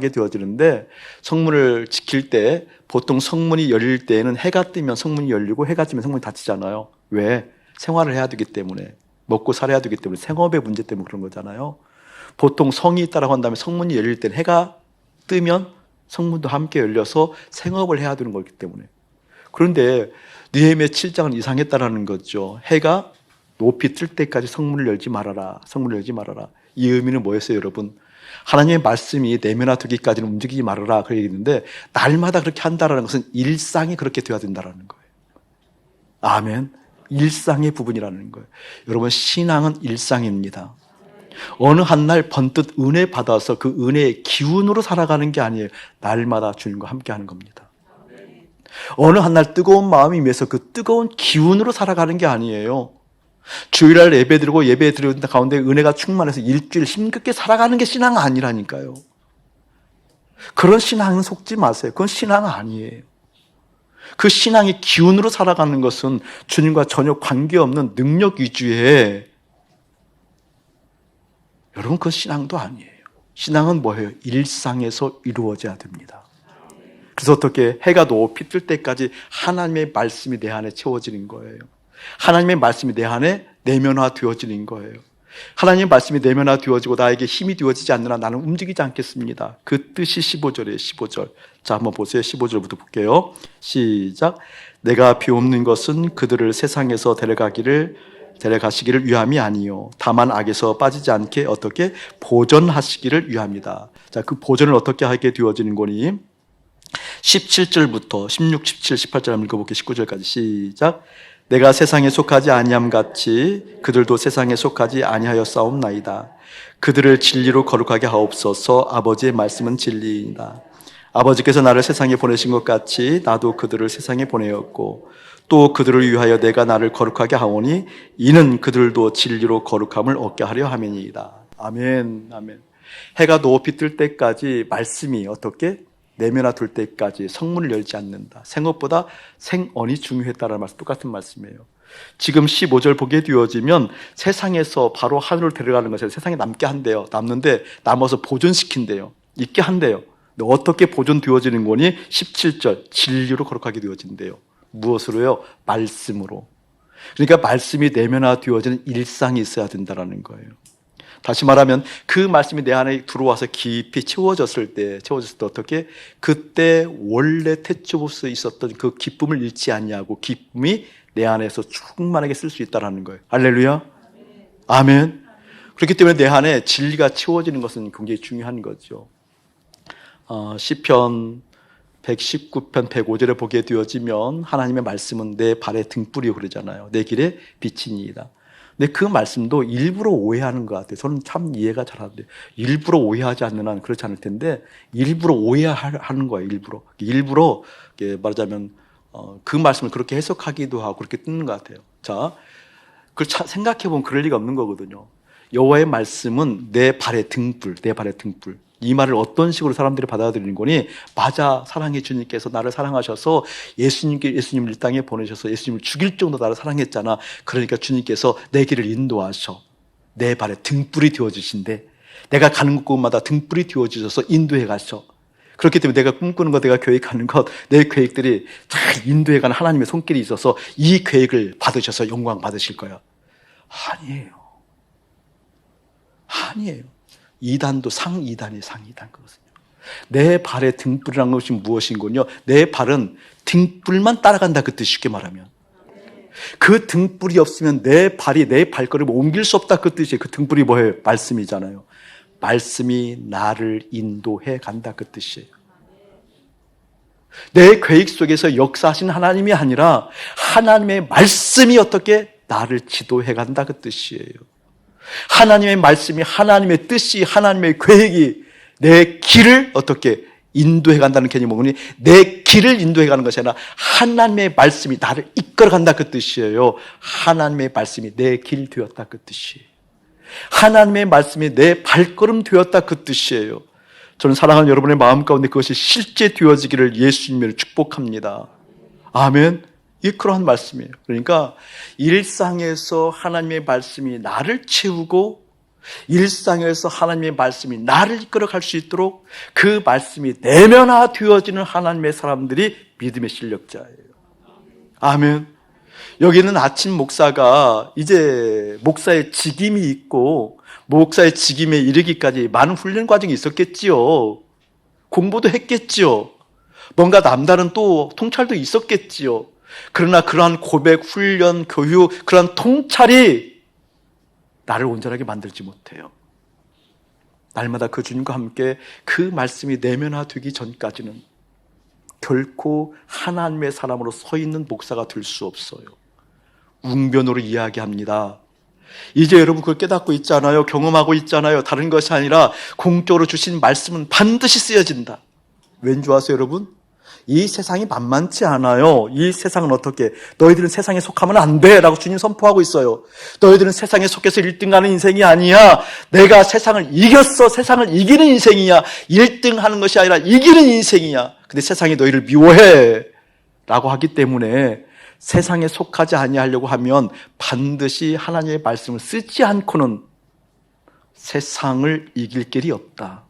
되어지는데 성문을 지킬 때 보통 성문이 열릴 때에는 해가 뜨면 성문이 열리고 해가 지면 성문이 닫히잖아요. 왜? 생활을 해야 되기 때문에, 먹고 살아야 되기 때문에, 생업의 문제 때문에 그런 거잖아요. 보통 성이 있다라고 한다면 성문이 열릴 때는 해가 뜨면 성문도 함께 열려서 생업을 해야 되는 거기 때문에. 그런데 느헤미야 7장은 이상했다라는 거죠. 해가 높이 뜰 때까지 성문을 열지 말아라. 성문을 열지 말아라. 이 의미는 뭐였어요, 여러분? 하나님의 말씀이 내면화 되기까지는 움직이지 말아라. 그 얘기인데 날마다 그렇게 한다라는 것은 일상이 그렇게 되어야 된다라는 거예요. 아멘. 일상의 부분이라는 거예요. 여러분, 신앙은 일상입니다. 어느 한 날 번뜩 은혜 받아서 그 은혜의 기운으로 살아가는 게 아니에요. 날마다 주님과 함께 하는 겁니다. 어느 한 날 뜨거운 마음이 임해서 그 뜨거운 기운으로 살아가는 게 아니에요. 주일날 예배드리고 예배드리는 가운데 은혜가 충만해서 일주일 힘겹게 살아가는 게 신앙 아니라니까요. 그런 신앙은 속지 마세요. 그건 신앙 아니에요. 그 신앙의 기운으로 살아가는 것은 주님과 전혀 관계없는 능력 위주의, 여러분, 그건 신앙도 아니에요. 신앙은 뭐예요? 일상에서 이루어져야 됩니다. 그래서 어떻게 해가 높이 뜰 때까지 하나님의 말씀이 내 안에 채워지는 거예요. 하나님의 말씀이 내 안에 내면화 되어지는 거예요. 하나님의 말씀이 내면화 되어지고 나에게 힘이 되어지지 않느나 나는 움직이지 않겠습니다. 그 뜻이 15절이에요. 15절. 자, 한번 보세요. 15절부터 볼게요. 시작. 내가 비옵는 것은 그들을 세상에서 데려가시기를 위함이 아니요 다만 악에서 빠지지 않게 어떻게 보전하시기를 위함이다. 자, 그 보전을 어떻게 하게 되어지는 거니? 17절부터 16, 17, 18절 한번 읽어볼게요. 19절까지 시작. 내가 세상에 속하지 아니함 같이 그들도 세상에 속하지 아니하여 싸움나이다. 그들을 진리로 거룩하게 하옵소서. 아버지의 말씀은 진리이다. 아버지께서 나를 세상에 보내신 것 같이 나도 그들을 세상에 보내었고 또 그들을 위하여 내가 나를 거룩하게 하오니 이는 그들도 진리로 거룩함을 얻게 하려 함이니이다. 아멘, 아멘. 해가 높이 뜰 때까지 말씀이 어떻게? 내면화 될 때까지 성문을 열지 않는다. 생업보다 생언이 중요했다라는 말씀, 똑같은 말씀이에요. 지금 15절 보게 되어지면 세상에서 바로 하늘로 데려가는 것을 세상에 남게 한대요. 남는데 남아서 보존시킨대요. 있게 한대요. 근데 어떻게 보존되어지는 거니? 17절 진리로 거룩하게 되어진대요. 무엇으로요? 말씀으로. 그러니까 말씀이 내면화되어지는 일상이 있어야 된다는 거예요. 다시 말하면 그 말씀이 내 안에 들어와서 깊이 채워졌을 때 어떻게? 그때 원래 태초부터 있었던 그 기쁨을 잃지 않냐고 기쁨이 내 안에서 충만하게 쓸 수 있다는 거예요. 할렐루야. 아멘. 그렇기 때문에 내 안에 진리가 채워지는 것은 굉장히 중요한 거죠. 시편 119편 105절에 보게 되어지면 하나님의 말씀은 내 발의 등불이요 그러잖아요. 내 길에 비치니이다. 근데 그 말씀도 일부러 오해하는 것 같아요. 저는 참 이해가 잘 안 돼요. 일부러 오해하지 않는 한 그렇지 않을 텐데 일부러 오해하는 거예요. 일부러 말하자면 그 말씀을 그렇게 해석하기도 하고 그렇게 듣는 것 같아요. 자, 그걸 생각해 보면 그럴 리가 없는 거거든요. 여호와의 말씀은 내 발의 등불, 내 발의 등불. 이 말을 어떤 식으로 사람들이 받아들이는 거니? 맞아, 사랑의 주님께서 나를 사랑하셔서 예수님을 이 땅에 보내셔서 예수님을 죽일 정도로 나를 사랑했잖아. 그러니까 주님께서 내 길을 인도하셔. 내 발에 등불이 되어주신대. 내가 가는 곳마다 등불이 되어주셔서 인도해 가셔. 그렇기 때문에 내가 꿈꾸는 것, 내가 계획하는 것, 내 계획들이 잘 인도해가는 하나님의 손길이 있어서 이 계획을 받으셔서 영광 받으실 거야. 아니에요. 아니에요. 2단도 상이단이 상이단 거거든요. 내 발의 등불이라는 것이 무엇인군요? 내 발은 등불만 따라간다 그 뜻이 쉽게 말하면. 그 등불이 없으면 내 발이 내 발걸음을 옮길 수 없다 그 뜻이에요. 그 등불이 뭐예요? 말씀이잖아요. 말씀이 나를 인도해 간다 그 뜻이에요. 내 계획 속에서 역사하신 하나님이 아니라 하나님의 말씀이 어떻게 나를 지도해 간다 그 뜻이에요. 하나님의 말씀이 하나님의 뜻이 하나님의 계획이 내 길을 어떻게 인도해 간다는 개념이 뭐니? 내 길을 인도해 가는 것이 아니라 하나님의 말씀이 나를 이끌어 간다 그 뜻이에요. 하나님의 말씀이 내 길 되었다 그 뜻이에요. 하나님의 말씀이 내 발걸음 되었다 그 뜻이에요. 저는 사랑하는 여러분의 마음 가운데 그것이 실제 되어지기를 예수님을 축복합니다. 아멘. 이 그러한 말씀이에요. 그러니까 일상에서 하나님의 말씀이 나를 채우고 일상에서 하나님의 말씀이 나를 이끌어갈 수 있도록 그 말씀이 내면화되어지는 하나님의 사람들이 믿음의 실력자예요. 아멘. 여기는 아침 목사가 이제 목사의 직임이 있고 목사의 직임에 이르기까지 많은 훈련 과정이 있었겠지요. 공부도 했겠지요. 뭔가 남다른 또 통찰도 있었겠지요. 그러나 그러한 고백, 훈련, 교육, 그러한 통찰이 나를 온전하게 만들지 못해요. 날마다 그 주님과 함께 그 말씀이 내면화되기 전까지는 결코 하나님의 사람으로 서 있는 목사가 될 수 없어요. 웅변으로 이야기합니다. 이제 여러분 그걸 깨닫고 있잖아요. 경험하고 있잖아요. 다른 것이 아니라 공적으로 주신 말씀은 반드시 쓰여진다. 왠 줄 아세요, 여러분? 이 세상이 만만치 않아요. 이 세상은 어떻게? 너희들은 세상에 속하면 안 돼 라고 주님 선포하고 있어요. 너희들은 세상에 속해서 1등하는 인생이 아니야. 내가 세상을 이겼어. 세상을 이기는 인생이야. 1등하는 것이 아니라 이기는 인생이야. 근데 세상이 너희를 미워해 라고 하기 때문에 세상에 속하지 아니하려고 하면 반드시 하나님의 말씀을 쓰지 않고는 세상을 이길 길이 없다.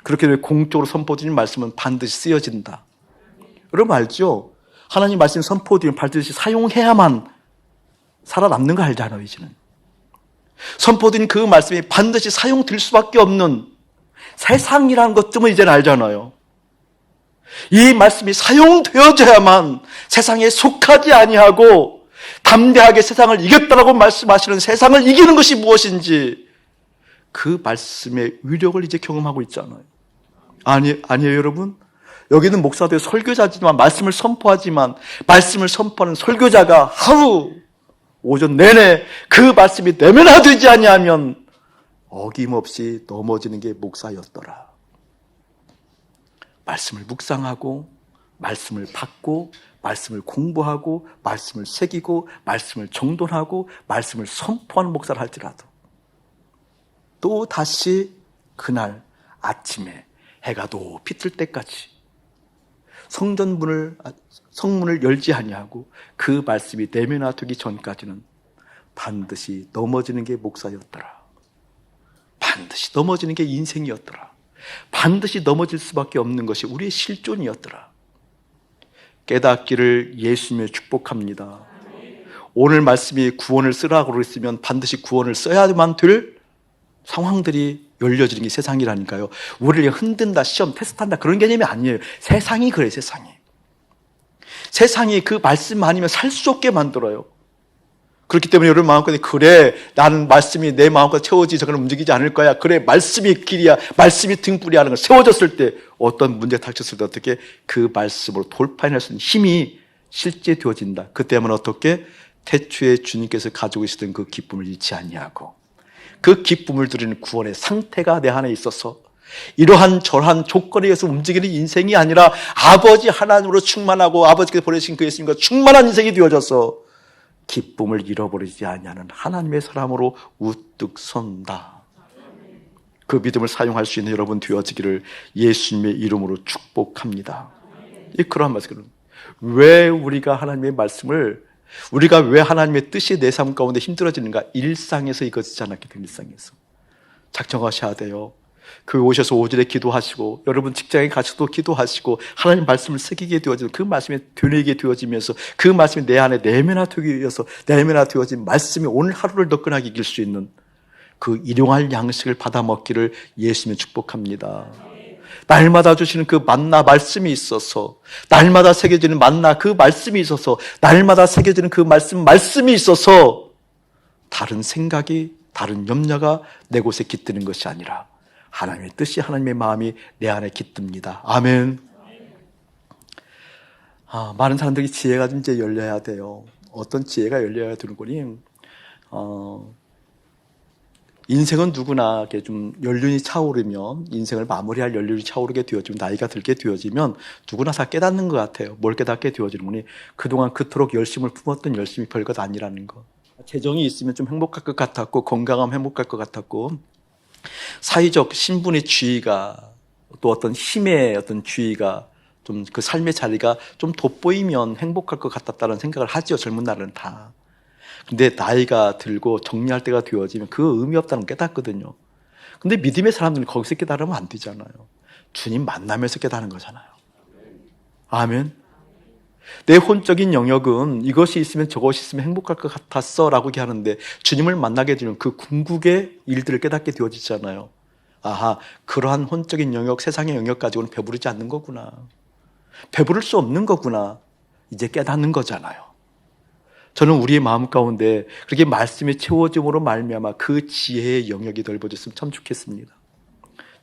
그렇게 공적으로 선포드린 말씀은 반드시 쓰여진다. 여러분 알죠? 하나님 말씀 선포드리면 반드시 사용해야만 살아남는 거 알잖아요. 이제는 선포드린 그 말씀이 반드시 사용될 수밖에 없는 세상이라는 것쯤은 이제는 알잖아요. 이 말씀이 사용되어져야만 세상에 속하지 아니하고 담대하게 세상을 이겼다라고 말씀하시는 세상을 이기는 것이 무엇인지 그 말씀의 위력을 이제 경험하고 있잖아요. 아니에요, 여러분? 여기는 목사들 설교자지만 말씀을 선포하지만 말씀을 선포하는 설교자가 하루 오전 내내 그 말씀이 내면화되지 아니하면 어김없이 넘어지는 게 목사였더라. 말씀을 묵상하고 말씀을 받고 말씀을 공부하고 말씀을 새기고 말씀을 정돈하고 말씀을 선포하는 목사를 할지라도 또 다시 그날 아침에 해가 높이 뜰 때까지 성문을 열지 아니하고 그 말씀이 내면화되기 전까지는 반드시 넘어지는 게 목사였더라. 반드시 넘어지는 게 인생이었더라. 반드시 넘어질 수밖에 없는 것이 우리의 실존이었더라. 깨닫기를 예수님의 축복합니다. 오늘 말씀이 구원을 쓰라고 그랬으면 반드시 구원을 써야만 될 상황들이 열려지는 게 세상이라니까요. 우리를 흔든다, 시험, 테스트한다 그런 개념이 아니에요. 세상이 그래요. 세상이 그 말씀 아니면 살 수 없게 만들어요. 그렇기 때문에 여러분 마음껏 그래 나는 말씀이 내 마음껏 채워지지 저거는 움직이지 않을 거야. 그래 말씀이 길이야. 말씀이 등불이야 하는 걸 세워졌을 때 어떤 문제가 닥쳤을 때 어떻게 그 말씀으로 돌파해낼 수 있는 힘이 실제 되어진다. 그때면 어떻게 태초에 주님께서 가지고 계시던 그 기쁨을 잃지 아니하고 그 기쁨을 드리는 구원의 상태가 내 안에 있어서 이러한 저러한 조건에 의해서 움직이는 인생이 아니라 아버지 하나님으로 충만하고 아버지께서 보내신 그 예수님과 충만한 인생이 되어져서 기쁨을 잃어버리지 아니하는 하나님의 사람으로 우뚝 선다. 그 믿음을 사용할 수 있는 여러분 되어지기를 예수님의 이름으로 축복합니다. 그러한 말씀. 왜 우리가 하나님의 말씀을 우리가 왜 하나님의 뜻이 내 삶 가운데 힘들어지는가? 일상에서 이것이지 않았기 때문에 일상에서 작정하셔야 돼요. 교회 오셔서 오전에 기도하시고 여러분 직장에 가셔도 기도하시고 하나님 말씀을 새기게 되어지면 그 말씀이 되뇌게 되어지면서 그 말씀이 내 안에 내면화되기 위해서 내면화되어진 말씀이 오늘 하루를 더끈하게 이길 수 있는 그 일용할 양식을 받아 먹기를 예수님의 축복합니다. 날마다 주시는 그 만나 말씀이 있어서 날마다 새겨지는 만나 그 말씀이 있어서 날마다 새겨지는 그 말씀이 있어서 다른 생각이 다른 염려가 내 곳에 깃드는 것이 아니라 하나님의 뜻이 하나님의 마음이 내 안에 깃듭니다. 아멘. 많은 사람들이 지혜가 좀 이제 열려야 돼요. 어떤 지혜가 열려야 되는 거니? 인생은 누구나 이렇게 좀 연륜이 차오르면 인생을 마무리할 연륜이 차오르게 되어지면 나이가 들게 되어지면 누구나 다 깨닫는 것 같아요. 뭘 깨닫게 되어지는 거니? 그동안 그토록 열심을 품었던 열심이 별것 아니라는 거. 재정이 있으면 좀 행복할 것 같았고 건강하면 행복할 것 같았고 사회적 신분의 지위가 또 어떤 힘의 어떤 지위가 좀 그 삶의 자리가 좀 돋보이면 행복할 것 같았다는 생각을 하죠. 젊은 날은 다. 근데 나이가 들고 정리할 때가 되어지면 그 의미 없다는 걸 깨닫거든요. 근데 믿음의 사람들은 거기서 깨달으면 안 되잖아요. 주님 만나면서 깨닫는 거잖아요. 아멘. 내 혼적인 영역은 이것이 있으면 저것이 있으면 행복할 것 같았어 라고 하는데 주님을 만나게 되면 그 궁극의 일들을 깨닫게 되어지잖아요. 아하, 그러한 혼적인 영역, 세상의 영역 가지고는 배부르지 않는 거구나. 배부를 수 없는 거구나. 이제 깨닫는 거잖아요. 저는 우리의 마음 가운데 그렇게 말씀이 채워짐으로 말미암아 그 지혜의 영역이 넓어졌으면 참 좋겠습니다.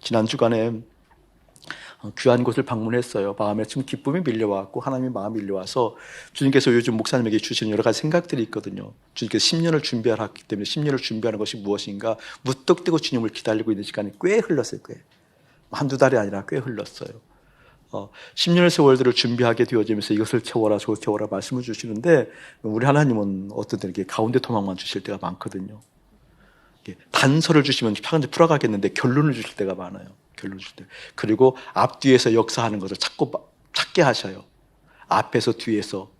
지난 주간에 귀한 곳을 방문했어요. 마음에 좀 기쁨이 밀려왔고 하나님의 마음이 밀려와서 주님께서 요즘 목사님에게 주시는 여러 가지 생각들이 있거든요. 주님께서 10년을 준비하기 때문에 10년을 준비하는 것이 무엇인가 무턱대고 주님을 기다리고 있는 시간이 꽤 흘렀어요. 꽤. 한두 달이 아니라 꽤 흘렀어요. 10년의 세월들을 준비하게 되어지면서 이것을 채워라 저것을 채워라 말씀을 주시는데 우리 하나님은 어떤 때 이렇게 가운데 토막만 주실 때가 많거든요. 단서를 주시면 차근히 풀어가겠는데 결론을 주실 때가 많아요. 결론을 주실 때. 그리고 앞뒤에서 역사하는 것을 찾게 하셔요. 앞에서 뒤에서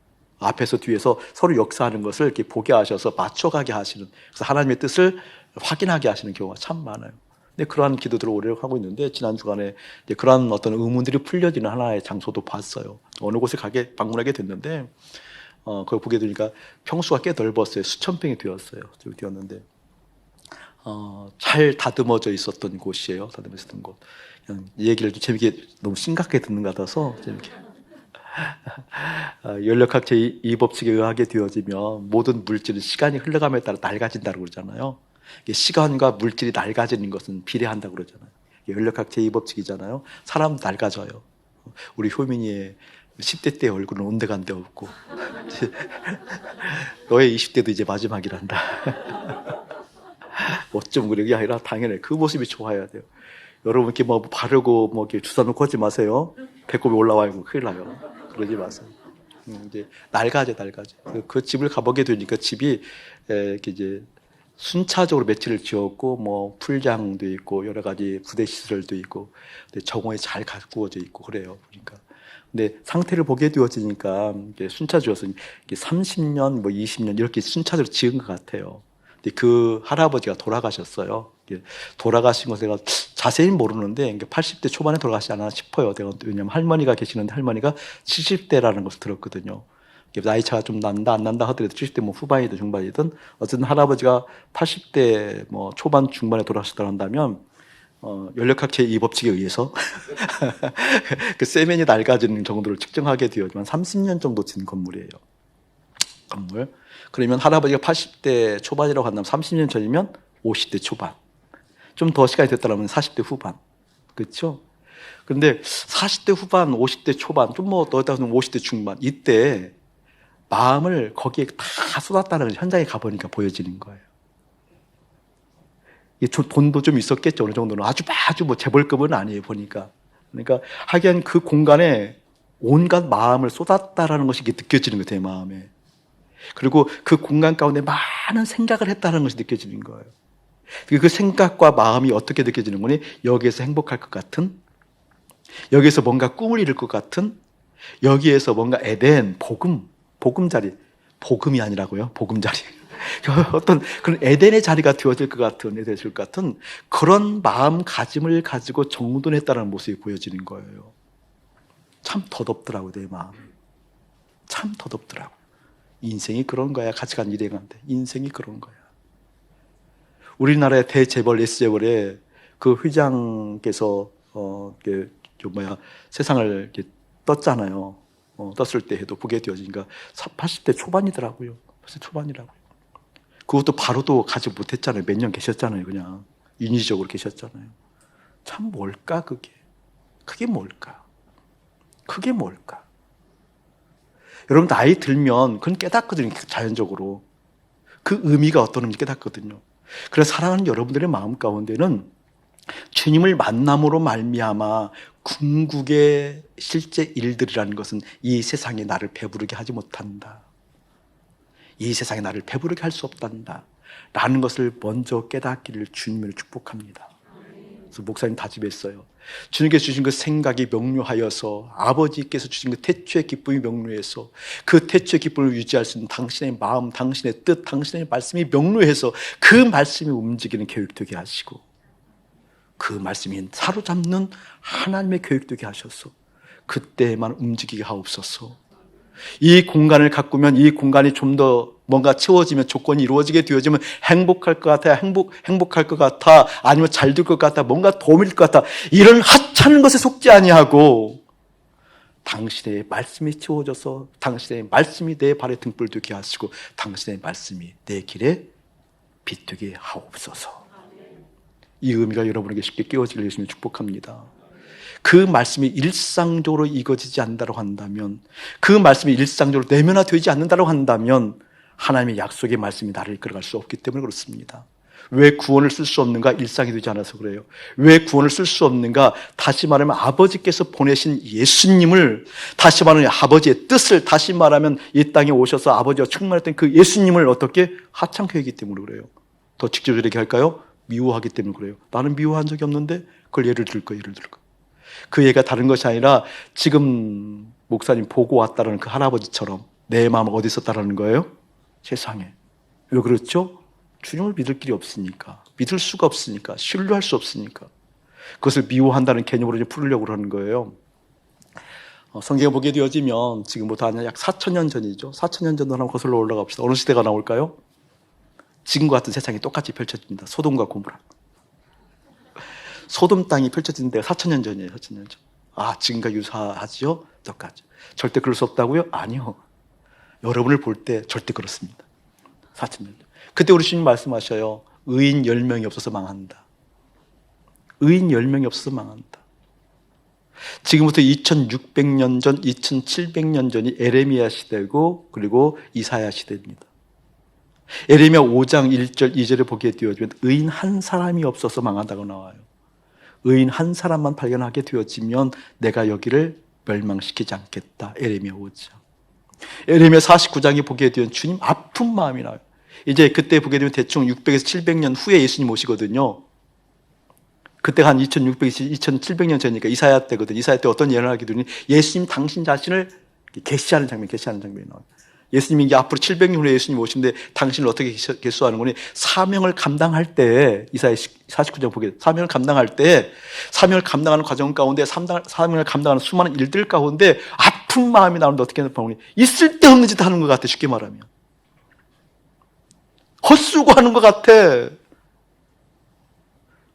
서로 역사하는 것을 이렇게 보게 하셔서 맞춰가게 하시는, 그래서 하나님의 뜻을 확인하게 하시는 경우가 참 많아요. 근데 그러한 기도들을 오래 하고 있는데 지난 주간에 이제 그러한 어떤 의문들이 풀려지는 하나의 장소도 봤어요. 어느 곳에 방문하게 됐는데 거기 보게 되니까 평수가 꽤 넓었어요. 수천 평이 되었어요. 되었는데 잘 다듬어져 있었던 곳이에요. 다듬어 있었던 곳. 그냥 얘기를 좀 재밌게 너무 심각하게 듣는 것 같아서 재밌게. 연력학 제2법칙에 의하게 되어지면 모든 물질은 시간이 흘러감에 따라 낡아진다고 그러잖아요. 시간과 물질이 낡아지는 것은 비례한다고 그러잖아요. 연력학 제2법칙이잖아요. 사람 낡아져요. 우리 효민이의 10대 때 얼굴은 온데간데 없고 너의 20대도 이제 마지막이란다. 어쩜 그러게 아니라 당연히 그 모습이 좋아야 돼요. 여러분 이렇게 뭐 바르고 뭐 이렇게 주사 놓고 하지 마세요. 배꼽이 올라와요. 큰일 나요. 그러지 마세요. 이제 낡아져. 그 집을 가보게 되니까 집이 이렇게 이제 순차적으로 매치를 지었고 뭐 풀장도 있고 여러 가지 부대 시설도 있고 정원이 잘 가꾸어져 있고 그래요. 그러니까 근데 상태를 보게 되어지니까 이게 순차주어서 30년, 뭐 20년 이렇게 순차적으로 지은 것 같아요. 근데 그 할아버지가 돌아가셨어요. 돌아가신 거 제가 자세히 모르는데 80대 초반에 돌아가시지 않았나 싶어요. 왜냐면 할머니가 계시는데 할머니가 70대라는 것을 들었거든요. 나이 차가 좀 난다 안 난다 하더라도 70대 뭐 후반이든 중반이든 어쨌든 할아버지가 80대 뭐 초반 중반에 돌아가셨다 한다면 연력학회 이 법칙에 의해서 그 세면이 낡아지는 정도를 측정하게 되었지만 30년 정도 진 건물이에요. 건물. 그러면 할아버지가 80대 초반이라고 한다면 30년 전이면 50대 초반. 좀 더 시간이 됐다면 40대 후반. 그렇죠? 그런데 40대 후반, 50대 초반, 좀 뭐 더 있다면 50대 중반. 이때 마음을 거기에 다 쏟았다는 걸 현장에 가보니까 보여지는 거예요. 돈도 좀 있었겠죠. 어느 정도는. 아주 뭐 재벌급은 아니에요. 보니까. 그러니까 하긴 그 공간에 온갖 마음을 쏟았다라는 것이 느껴지는 거예요. 제 마음에. 그리고 그 공간 가운데 많은 생각을 했다는 것이 느껴지는 거예요. 그 생각과 마음이 어떻게 느껴지는 거니? 여기에서 행복할 것 같은, 여기에서 뭔가 꿈을 이룰 것 같은, 여기에서 뭔가 에덴, 복음자리, 복음이 아니라고요? 복음자리. 어떤 그런 에덴의 자리가 되어질 것 같은, 되어질 것 같은 그런 마음가짐을 가지고 정돈했다는 모습이 보여지는 거예요. 참 더덥더라고요, 내 마음. 참 더덥더라고요. 인생이 그런 거야. 가치관 일행한데. 인생이 그런 거야. 우리나라의 대재벌, S재벌의 그 회장께서, 세상을 이렇게 떴잖아요. 떴을 때 해도 보게 되어지니까 80대 초반이더라고요. 80대 초반이라고요. 그것도 바로도 가지 못했잖아요. 몇 년 계셨잖아요. 그냥 인위적으로 계셨잖아요. 참 뭘까 그게? 그게 뭘까? 그게 뭘까? 여러분 나이 들면 그건 깨닫거든요. 자연적으로. 그 의미가 어떤 의미인지 깨닫거든요. 그래서 사랑하는 여러분들의 마음 가운데는 주님을 만남으로 말미암아 궁극의 실제 일들이라는 것은 이 세상에 나를 배부르게 하지 못한다. 이 세상에 나를 배부르게 할 수 없단다. 라는 것을 먼저 깨닫기를 주님으로 축복합니다. 그래서 목사님 다짐했어요. 주님께서 주신 그 생각이 명료하여서 아버지께서 주신 그 태초의 기쁨이 명료해서 그 태초의 기쁨을 유지할 수 있는 당신의 마음, 당신의 뜻, 당신의 말씀이 명료해서 그 말씀이 움직이는 교육되게 하시고 그 말씀이 사로잡는 하나님의 교육되게 하셔서 그때만 움직이게 하옵소서. 이 공간을 가꾸면 이 공간이 좀 더 뭔가 채워지면 조건이 이루어지게 되어지면 행복할 것 같아, 행복할 것 같아, 아니면 잘 될 것 같아, 뭔가 도움이 될 것 같아. 이런 하찮은 것에 속지 아니하고 당신의 말씀이 채워져서 당신의 말씀이 내 발에 등불 되게 하시고 당신의 말씀이 내 길에 빛 되게 하옵소서. 이 의미가 여러분에게 쉽게 깨어지길 예수님 축복합니다. 그 말씀이 일상적으로 이루어지지 않는다고 한다면, 그 말씀이 일상적으로 내면화되지 않는다고 한다면 하나님의 약속의 말씀이 나를 이끌어갈 수 없기 때문에 그렇습니다. 왜 구원을 쓸 수 없는가? 일상이 되지 않아서 그래요. 왜 구원을 쓸 수 없는가? 다시 말하면 아버지께서 보내신 예수님을, 다시 말하면 아버지의 뜻을, 다시 말하면 이 땅에 오셔서 아버지와 충만했던 그 예수님을 어떻게 하찮게 하기 때문에 그래요. 더 직접적으로 얘기할까요? 미워하기 때문에 그래요. 나는 미워한 적이 없는데 그걸 예를 들 거예요. 그 예가 다른 것이 아니라 지금 목사님 보고 왔다는 그 할아버지처럼 내 마음은 어디 있었다는 거예요? 세상에. 왜 그렇죠? 주님을 믿을 길이 없으니까, 믿을 수가 없으니까, 신뢰할 수 없으니까 그것을 미워한다는 개념으로 이제 풀으려고 하는 거예요. 성경에 보게 되어지면 지금부터 한 약 4,000년 전이죠. 4,000년 전으로 한번 거슬러 올라가 봅시다. 어느 시대가 나올까요? 지금과 같은 세상이 똑같이 펼쳐집니다. 소돔과 고모라. 소돔 땅이 펼쳐진 데가 4,000년 전이에요. 4,000년 전. 아, 지금과 유사하지요? 똑같죠. 절대 그럴 수 없다고요? 아니요. 여러분을 볼 때 절대 그렇습니다. 4,000년 전. 그때 우리 주님 말씀하셔요. 의인 10명이 없어서 망한다. 의인 10명이 없어서 망한다. 지금부터 2600년 전, 2700년 전이 에레미야 시대고 그리고 이사야 시대입니다. 에레미야 5장 1절 2절을 보게 되어지면 의인 한 사람이 없어서 망한다고 나와요. 의인 한 사람만 발견하게 되어지면 내가 여기를 멸망시키지 않겠다. 에레미야 5장. 에레미야 49장에 보게 되면 주님 아픈 마음이 나요. 이제 그때 보게 되면 대충 600에서 700년 후에 예수님 오시거든요. 그때가 한 2700년 전이니까 이사야 때거든. 이사야 때 어떤 예언을 하게 되니 예수님 당신 자신을 계시하는 장면이 나와요. 예수님이 이제 앞으로 700년 후에 예수님이 오신데 당신을 어떻게 계수하는 거니? 사명을 감당할 때, 이사야 49장 보게, 사명을 감당할 때, 사명을 감당하는 과정 가운데, 사명을 감당하는 수많은 일들 가운데 아픈 마음이 나오는데 어떻게 보니 있을 데 없는 짓 하는 것 같아, 쉽게 말하면. 헛수고하는 것 같아.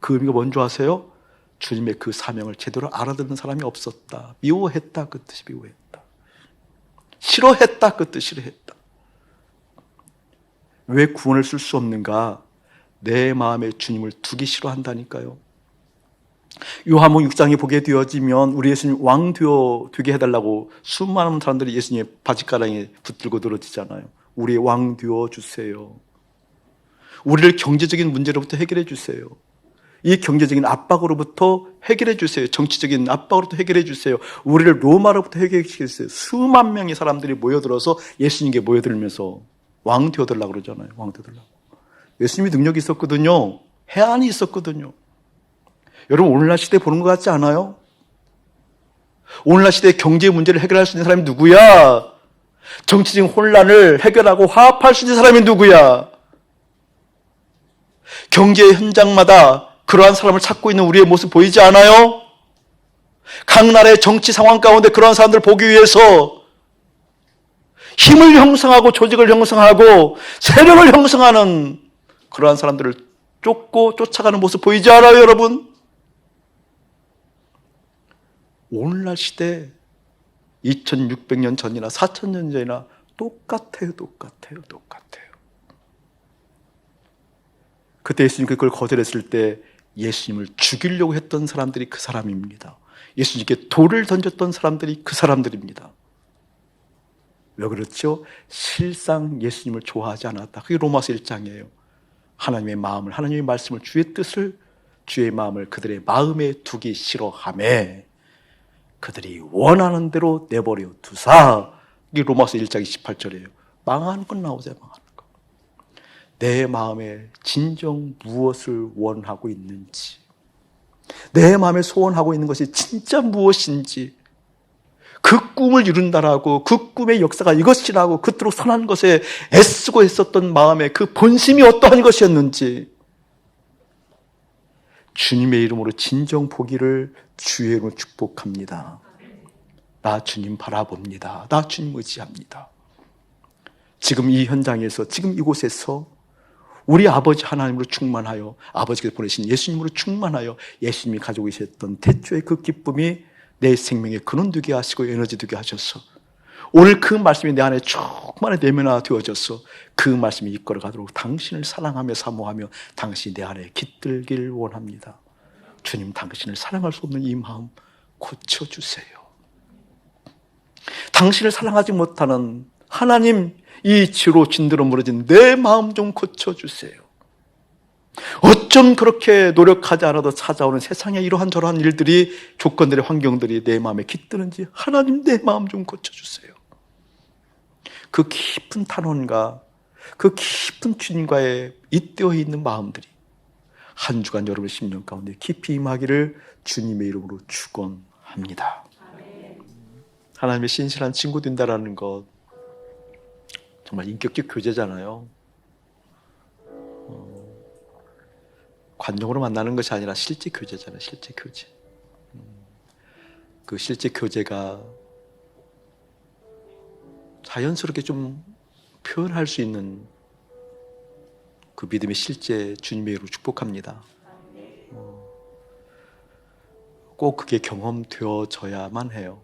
그 의미가 뭔지 아세요? 주님의 그 사명을 제대로 알아듣는 사람이 없었다. 미워했다, 그 뜻이 미워했다. 싫어했다, 그 뜻 싫어했다. 왜 구원을 쓸 수 없는가? 내 마음에 주님을 두기 싫어한다니까요. 요한복음 6장에 보게 되어지면 우리 예수님 왕 되게 해달라고 수많은 사람들이 예수님의 바지가랑에 붙들고 늘어지잖아요. 우리의 왕 되어 주세요. 우리를 경제적인 문제로부터 해결해 주세요. 이 경제적인 압박으로부터 해결해 주세요. 정치적인 압박으로부터 해결해 주세요. 우리를 로마로부터 해결해 주세요. 수만 명의 사람들이 모여들어서 예수님께 모여들면서 왕 되어달라고 그러잖아요. 왕 되어달라고. 예수님이 능력이 있었거든요. 해안이 있었거든요. 여러분, 오늘날 시대 보는 것 같지 않아요? 오늘날 시대의 경제 문제를 해결할 수 있는 사람이 누구야? 정치적인 혼란을 해결하고 화합할 수 있는 사람이 누구야? 경제 현장마다 그러한 사람을 찾고 있는 우리의 모습 보이지 않아요? 각 나라의 정치 상황 가운데 그러한 사람들을 보기 위해서 힘을 형성하고 조직을 형성하고 세력을 형성하는 그러한 사람들을 쫓아가는 모습 보이지 않아요, 여러분? 오늘날 시대 2600년 전이나 4000년 전이나 똑같아요. 그때 예수님 그걸 거절했을 때 예수님을 죽이려고 했던 사람들이 그 사람입니다. 예수님께 돌을 던졌던 사람들이 그 사람들입니다. 왜 그렇죠? 실상 예수님을 좋아하지 않았다. 그게 로마서 1장이에요. 하나님의 마음을, 하나님의 말씀을, 주의 뜻을, 주의 마음을 그들의 마음에 두기 싫어하며 그들이 원하는 대로 내버려 두사. 이게 로마서 1장 28절이에요. 망하는 건 나오세요. 망하는 거. 내 마음에 진정 무엇을 원하고 있는지, 내 마음에 소원하고 있는 것이 진짜 무엇인지, 그 꿈을 이룬다라고, 그 꿈의 역사가 이것이라고 그토록 선한 것에 애쓰고 있었던 마음의 그 본심이 어떠한 것이었는지, 주님의 이름으로 진정 보기를 주의 이름으로 축복합니다. 나 주님 바라봅니다. 나 주님 의지합니다. 지금 이 현장에서, 지금 이곳에서 우리 아버지 하나님으로 충만하여, 아버지께서 보내신 예수님으로 충만하여 예수님이 가지고 계셨던 태초의 그 기쁨이 내 생명에 근원 되게 하시고 에너지 되게 하셔서 오늘 그 말씀이 내 안에 충만히 내면화 되어져서 그 말씀이 이끌어가도록 당신을 사랑하며 사모하며 당신이 내 안에 깃들길 원합니다. 주님, 당신을 사랑할 수 없는 이 마음 고쳐주세요. 당신을 사랑하지 못하는 하나님, 이 죄로 진들어 무너진 내 마음 좀 고쳐주세요. 어쩜 그렇게 노력하지 않아도 찾아오는 세상에 이러한 저러한 일들이, 조건들의 환경들이 내 마음에 깃드는지 하나님, 내 마음 좀 고쳐주세요. 그 깊은 탄원과 그 깊은 주님과의 잇대어 있는 마음들이 한 주간 여러분의 심령 가운데 깊이 임하기를 주님의 이름으로 축원합니다. 하나님의 신실한 친구 된다라는 것, 정말 인격적 교제잖아요. 관용으로 만나는 것이 아니라 실제 교제잖아요. 실제 교제. 그 실제 교제가 자연스럽게 좀 표현할 수 있는 그 믿음의 실제 주님의 이름으로 축복합니다. 꼭 그게 경험되어져야만 해요.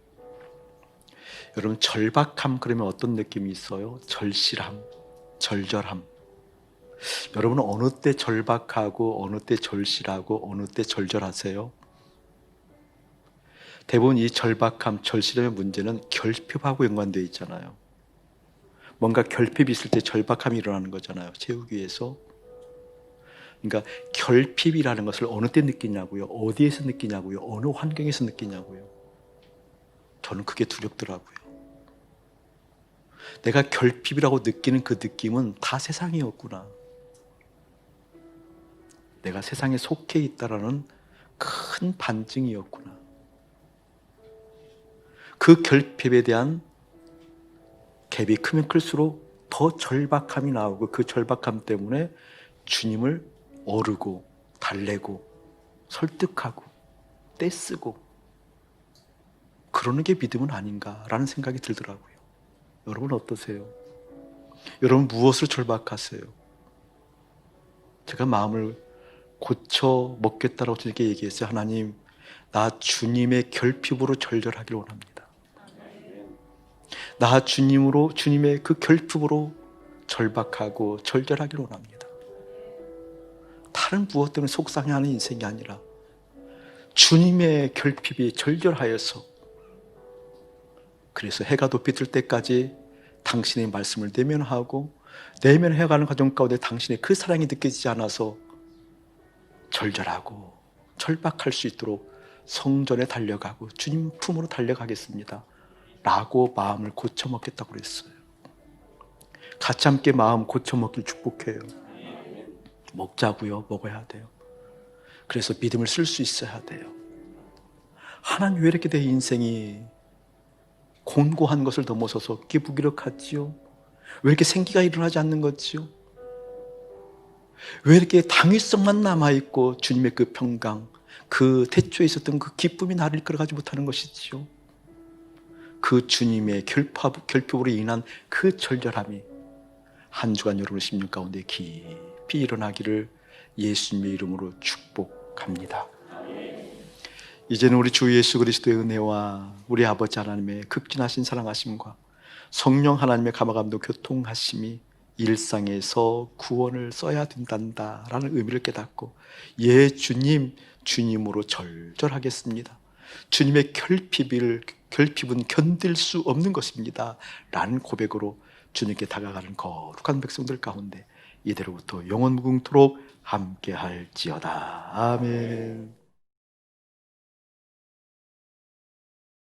여러분, 절박함 그러면 어떤 느낌이 있어요? 절실함, 절절함. 여러분은 어느 때 절박하고 어느 때 절실하고 어느 때 절절하세요? 대부분 이 절박함, 절실함의 문제는 결핍하고 연관되어 있잖아요. 뭔가 결핍이 있을 때 절박함이 일어나는 거잖아요. 채우기 위해서. 그러니까 결핍이라는 것을 어느 때 느끼냐고요? 어디에서 느끼냐고요? 어느 환경에서 느끼냐고요? 저는 그게 두렵더라고요. 내가 결핍이라고 느끼는 그 느낌은 다 세상이었구나. 내가 세상에 속해 있다라는 큰 반증이었구나. 그 결핍에 대한 갭이 크면 클수록 더 절박함이 나오고 그 절박함 때문에 주님을 어르고 달래고 설득하고 떼쓰고 그러는 게 믿음은 아닌가라는 생각이 들더라고요. 여러분 어떠세요? 여러분 무엇을 절박하세요? 제가 마음을 고쳐 먹겠다라고 주님께 얘기했어요. 하나님, 나 주님의 결핍으로 절절하기를 원합니다. 나 주님의 그 결핍으로 절박하고 절절하기를 원합니다. 다른 무엇 때문에 속상해하는 인생이 아니라 주님의 결핍이 절절하여서, 그래서 해가 높이 뜰 때까지 당신의 말씀을 내면하고 내면해가는 과정 가운데 당신의 그 사랑이 느껴지지 않아서 절절하고 절박할 수 있도록 성전에 달려가고 주님 품으로 달려가겠습니다 라고 마음을 고쳐먹겠다고 그랬어요. 같이 함께 마음 고쳐먹길 축복해요. 먹자고요. 먹어야 돼요. 그래서 믿음을 쓸 수 있어야 돼요. 하나님 왜 이렇게 내 인생이 곤고한 것을 넘어서서 기부기력하지요? 왜 이렇게 생기가 일어나지 않는 거지요? 왜 이렇게 당위성만 남아있고 주님의 그 평강, 그 태초에 있었던 그 기쁨이 나를 이끌어가지 못하는 것이지요? 그 주님의 결핍으로 인한 그 절절함이 한 주간 여러분의 심령 가운데 깊이 일어나기를 예수님의 이름으로 축복합니다. 이제는 우리 주 예수 그리스도의 은혜와 우리 아버지 하나님의 극진하신 사랑하심과 성령 하나님의 감화감동 교통하심이 일상에서 구원을 써야 된단다라는 의미를 깨닫고, 예 주님, 주님으로 절절하겠습니다. 주님의 결핍은 견딜 수 없는 것입니다 라는 고백으로 주님께 다가가는 거룩한 백성들 가운데 이대로부터 영원 무궁토록 함께 할지어다. 아멘.